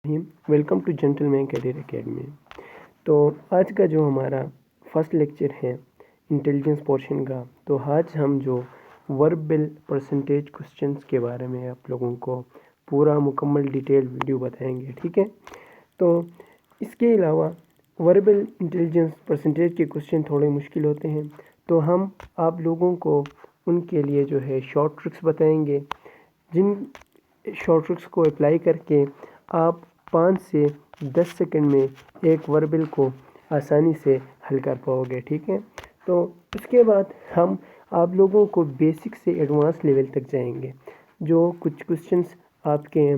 Welcome to Gentleman Career Academy. तो आज का जो हमारा फर्स्ट लेक्चर है इंटेलिजेंस पोर्शन का, तो आज हम जो वर्बल परसेंटेज क्वेश्चंस के बारे में आप लोगों को पूरा मुकम्मल डिटेल वीडियो बताएंगे, ठीक है। तो इसके अलावा वर्बल इंटेलिजेंस परसेंटेज के क्वेश्चन थोड़े मुश्किल होते हैं, तो हम आप लोगों को उनके लिए जो है शॉर्ट ट्रिक्स बताएंगे, जिन शॉर्ट ट्रिक्स को अप्लाई करके आप 5 से 10 सेकंड में एक वर्बल को आसानी से हल कर पाओगे, ठीक है। तो उसके बाद हम आप लोगों को बेसिक से एडवांस लेवल तक जाएंगे। जो कुछ क्वेश्चंस आपके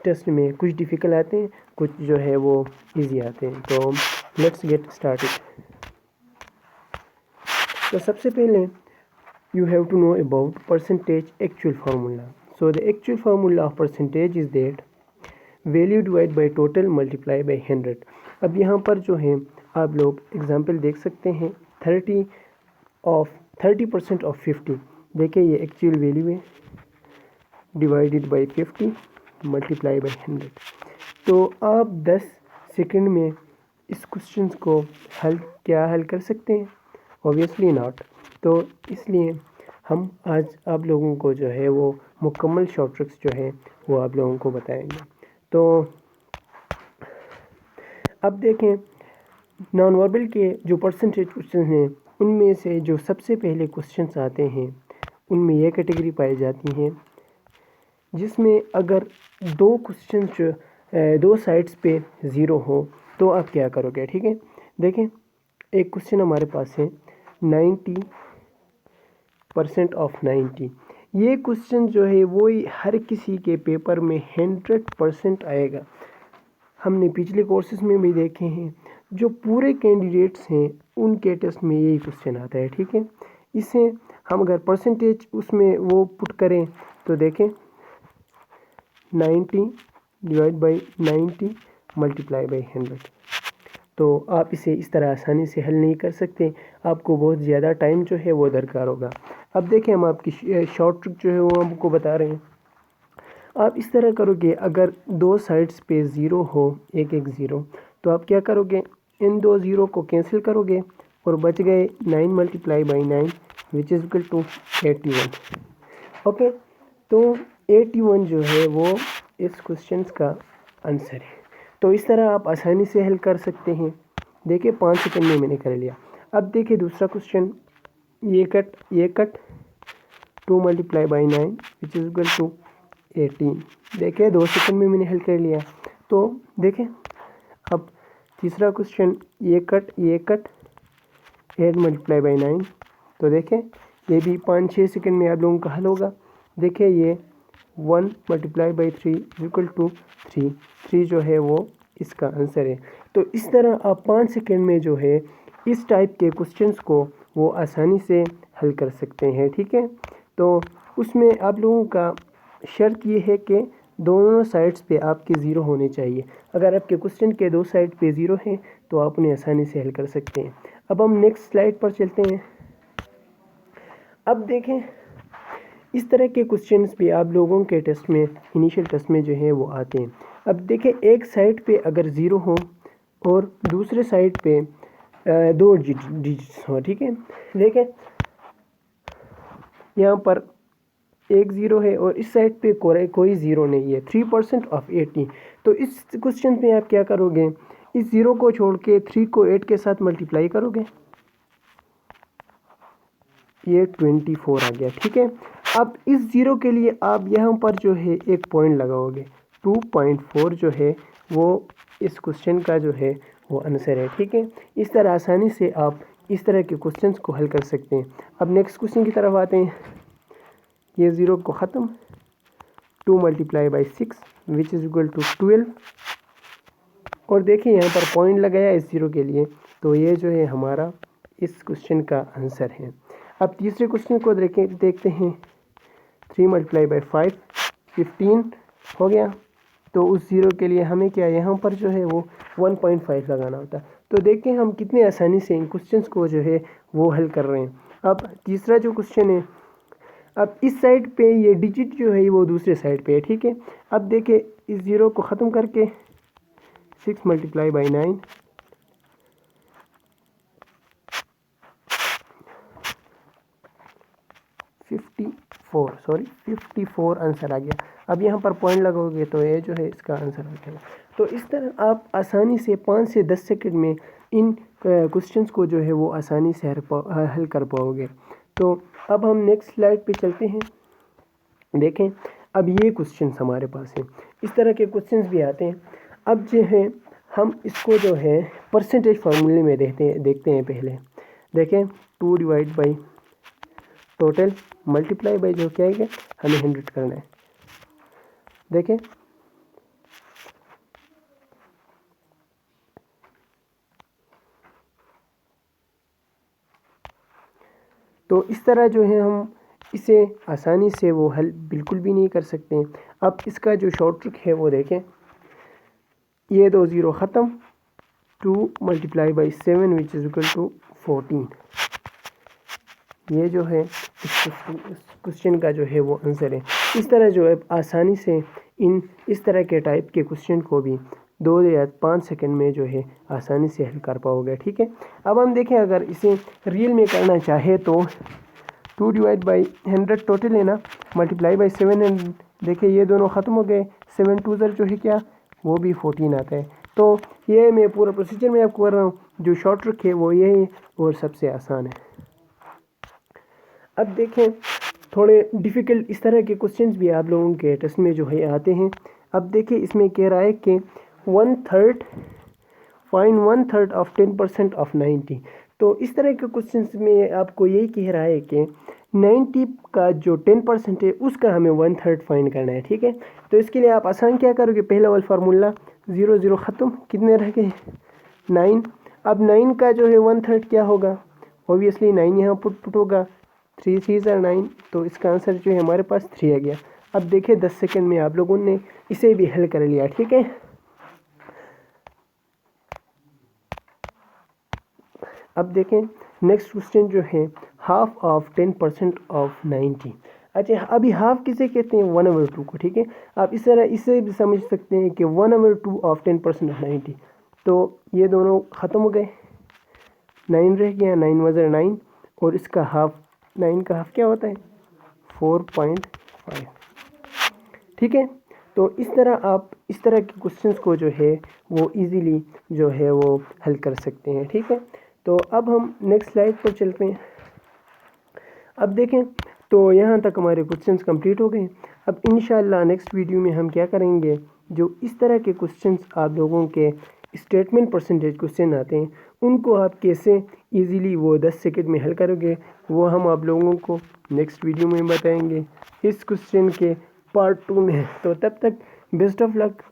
टेस्ट में कुछ डिफ़िकल्ट आते हैं, कुछ जो है वो इजी आते हैं। तो लेट्स गेट स्टार्टेड। तो सबसे पहले you have to know about percentage actual formula. So the actual formula of percentage is that value divided by total multiply by 100. अब यहाँ पर जो है आप लोग एग्जाम्पल देख सकते हैं 30% ऑफ 50। देखिए ये एक्चुअल वैल्यू है डिवाइडेड बाई 50 मल्टीप्लाई बाई 100। तो आप 10 सेकंड में इस क्वेश्चन को हल कर सकते हैं? Obviously not. तो इसलिए हम आज आप लोगों को जो है वो मुकम्मल शॉर्ट ट्रिक्स जो है वो आप लोगों को बताएंगे। तो अब देखें नॉन वर्बल के जो परसेंटेज क्वेश्चन हैं, उनमें से जो सबसे पहले क्वेश्चंस आते हैं उनमें यह कैटेगरी पाई जाती हैं जिसमें अगर दो क्वेश्चन जो दो साइड्स पे ज़ीरो हो तो आप क्या करोगे, ठीक है। देखें एक क्वेश्चन हमारे पास है 90% ऑफ 90। ये क्वेश्चन जो है वो हर किसी के पेपर में 100% आएगा। हमने पिछले कोर्सेज में भी देखे हैं, जो पूरे कैंडिडेट्स हैं उनके टेस्ट में यही क्वेश्चन आता है, ठीक है। इसे हम अगर परसेंटेज उसमें वो पुट करें तो देखें 90 डिवाइड बाई 90 मल्टीप्लाई बाई 100। तो आप इसे इस तरह आसानी से हल नहीं कर सकते, आपको बहुत ज़्यादा टाइम जो है वो दरकार होगा। अब देखें हम आपकी शॉर्ट ट्रिक जो है वो हमको बता रहे हैं। आप इस तरह करोगे, अगर दो साइड्स पे ज़ीरो हो, एक एक ज़ीरो, तो आप क्या करोगे, इन दो ज़ीरो को कैंसिल करोगे और बच गए 9 multiply by 9 which is equal to 81। Okay, तो 81 जो है वो इस क्वेश्चन का आंसर है। तो इस तरह आप आसानी से हल कर सकते हैं। देखिए 5 सेकंड में मैंने कर लिया। अब देखिए दूसरा क्वेश्चन, ये cut 2 multiply by 9 which is equal to 18। देखिए 2 सेकंड में मैंने हल कर लिया। तो देखें अब तीसरा क्वेश्चन, ये कट 8 मल्टीप्लाई बाई 9। तो देखें ये भी 5-6 सेकंड में आप लोगों का हल होगा। देखिए ये 1 मल्टीप्लाई बाई 3 इक्वल टू 3 जो है वो इसका आंसर है। तो इस तरह आप 5 सेकंड में जो है इस टाइप के क्वेश्चंस को वो आसानी से हल कर सकते हैं, ठीक है। तो उसमें आप लोगों का शर्त ये है कि दोनों साइड्स पे आपके ज़ीरो होने चाहिए। अगर आपके क्वेश्चन के दो साइड पे ज़ीरो हैं तो आप उन्हें आसानी से हल कर सकते हैं। अब हम नेक्स्ट स्लाइड पर चलते हैं। अब देखें इस तरह के क्वेश्चंस भी आप लोगों के टेस्ट में, इनिशियल टेस्ट में जो है वो आते हैं। अब देखें एक साइड पे अगर ज़ीरो हो और दूसरे साइड पे दो डिजिट्स हो, ठीक है। देखें यहाँ पर एक ज़ीरो है और इस साइड पे कोई ज़ीरो नहीं है, 3% ऑफ 80। तो इस क्वेश्चन में आप क्या करोगे, इस ज़ीरो को छोड़ के 3 को 8 के साथ मल्टीप्लाई करोगे, ये 24 आ गया, ठीक है। अब इस ज़ीरो के लिए आप यहाँ पर जो है एक पॉइंट लगाओगे, 2.4 जो है वो इस क्वेश्चन का जो है वो आंसर है, ठीक है। इस तरह आसानी से आप इस तरह के क्वेश्चंस को हल कर सकते हैं। अब नेक्स्ट क्वेश्चन की तरफ आते हैं। ये ज़ीरो को ख़त्म, 2 multiply by 6 which is equal to 12। और देखिए यहाँ पर पॉइंट लगाया इस ज़ीरो के लिए, तो ये जो है हमारा इस क्वेश्चन का आंसर है। अब तीसरे क्वेश्चन को देखते हैं। 3 मल्टीप्लाई बाई 5 15 हो गया। तो उस ज़ीरो के लिए हमें क्या यहाँ पर जो है वो 1.5 लगाना होता है। तो देखें हम कितने आसानी से इन क्वेश्चंस को जो है वो हल कर रहे हैं। अब तीसरा जो क्वेश्चन है, अब इस साइड पे ये डिजिट जो है वो दूसरे साइड पे है, ठीक है। अब देखिए इस ज़ीरो को ख़त्म करके 6 मल्टीप्लाई बाई 9 54 आंसर आ गया। अब यहाँ पर पॉइंट लगाओगे तो ये जो है इसका आंसर आ जाएगा। तो इस तरह आप आसानी से 5 से 10 सेकंड में इन क्वेश्चंस को जो है वो आसानी से हल कर पाओगे। तो अब हम नेक्स्ट स्लाइड पे चलते हैं। देखें, अब ये क्वेश्चंस हमारे पास हैं, इस तरह के क्वेश्चंस भी आते हैं। अब जो है हम इसको जो है परसेंटेज फार्मूले में देखते हैं पहले। देखें, 2 divide by total multiply by जो क्या है हमें 100 करना है। देखें, तो इस तरह जो है हम इसे आसानी से वो हल बिल्कुल भी नहीं कर सकते हैं। अब इसका जो शॉर्ट ट्रिक है वो देखें, ये 2 ज़ीरो ख़त्म, 2 multiply by 7 which is equal to 14। ये जो है इस क्वेश्चन का जो है वो आंसर है। इस तरह जो है आसानी से इस तरह के टाइप के क्वेश्चन को भी 2 या 5 सेकंड में जो है आसानी से हल कर पाओगे। ठीक है, अब हम देखें, अगर इसे रियल में करना चाहे तो 2 डिवाइड बाई 100 टोटल है ना, मल्टीप्लाई बाई 7। देखिए ये दोनों ख़त्म हो गए, 7 2 जो है क्या वो भी 14 आता है। तो ये मैं पूरा प्रोसीजर में आपको कर रहा हूँ, जो शॉर्ट ट्रिक है वो ये है और सबसे आसान है। अब देखें, थोड़े डिफ़िकल्ट इस तरह के क्वेश्चंस भी आप लोगों के टेस्ट में जो है आते हैं। अब देखिए, इसमें कह रहा है कि 1/3 फाइंड 1/3 ऑफ 10% ऑफ 90। तो इस तरह के क्वेश्चंस में आपको यही कह रहा है कि 90 का जो 10% है उसका हमें 1/3 फाइंड करना है। ठीक है, तो इसके लिए आप आसान क्या करोगे, पहला वाला फार्मूला 0 0 ख़त्म, कितने रह गए 9। अब 9 का जो है 1/3 क्या होगा, ऑब्वियसली 9 यहाँ पुट होगा, 3 3 9, तो इसका आंसर जो है हमारे पास 3 आ गया। अब देखिए 10 सेकंड में आप लोगों ने इसे भी हल कर लिया। ठीक है, अब देखें नेक्स्ट क्वेश्चन जो है हाफ ऑफ 10% ऑफ 90। अच्छा, अभी हाफ किसे कहते हैं, 1/2 को। ठीक है, आप इस तरह इसे भी समझ सकते हैं कि 1/2 ऑफ 10% ऑफ 90। तो ये दोनों ख़त्म हो गए, 9 रह गया, 9 वज़र 9, और इसका हाफ, 9 का हाफ क्या होता है 4.5। ठीक है, तो इस तरह आप इस तरह के क्वेश्चंस को जो है वो इजीली जो है वो हल कर सकते हैं। ठीक है, तो अब हम नेक्स्ट स्लाइड पर चलते हैं। अब देखें, तो यहाँ तक हमारे क्वेश्चंस कंप्लीट हो गए। अब इंशाल्लाह नेक्स्ट वीडियो में हम क्या करेंगे, जो इस तरह के क्वेश्चंस आप लोगों के स्टेटमेंट परसेंटेज क्वेश्चन आते हैं उनको आप कैसे इजीली वो 10 सेकंड में हल करोगे, वो हम आप लोगों को नेक्स्ट वीडियो में बताएंगे इस क्वेश्चन के पार्ट 2 में। तो तब तक बेस्ट ऑफ लक।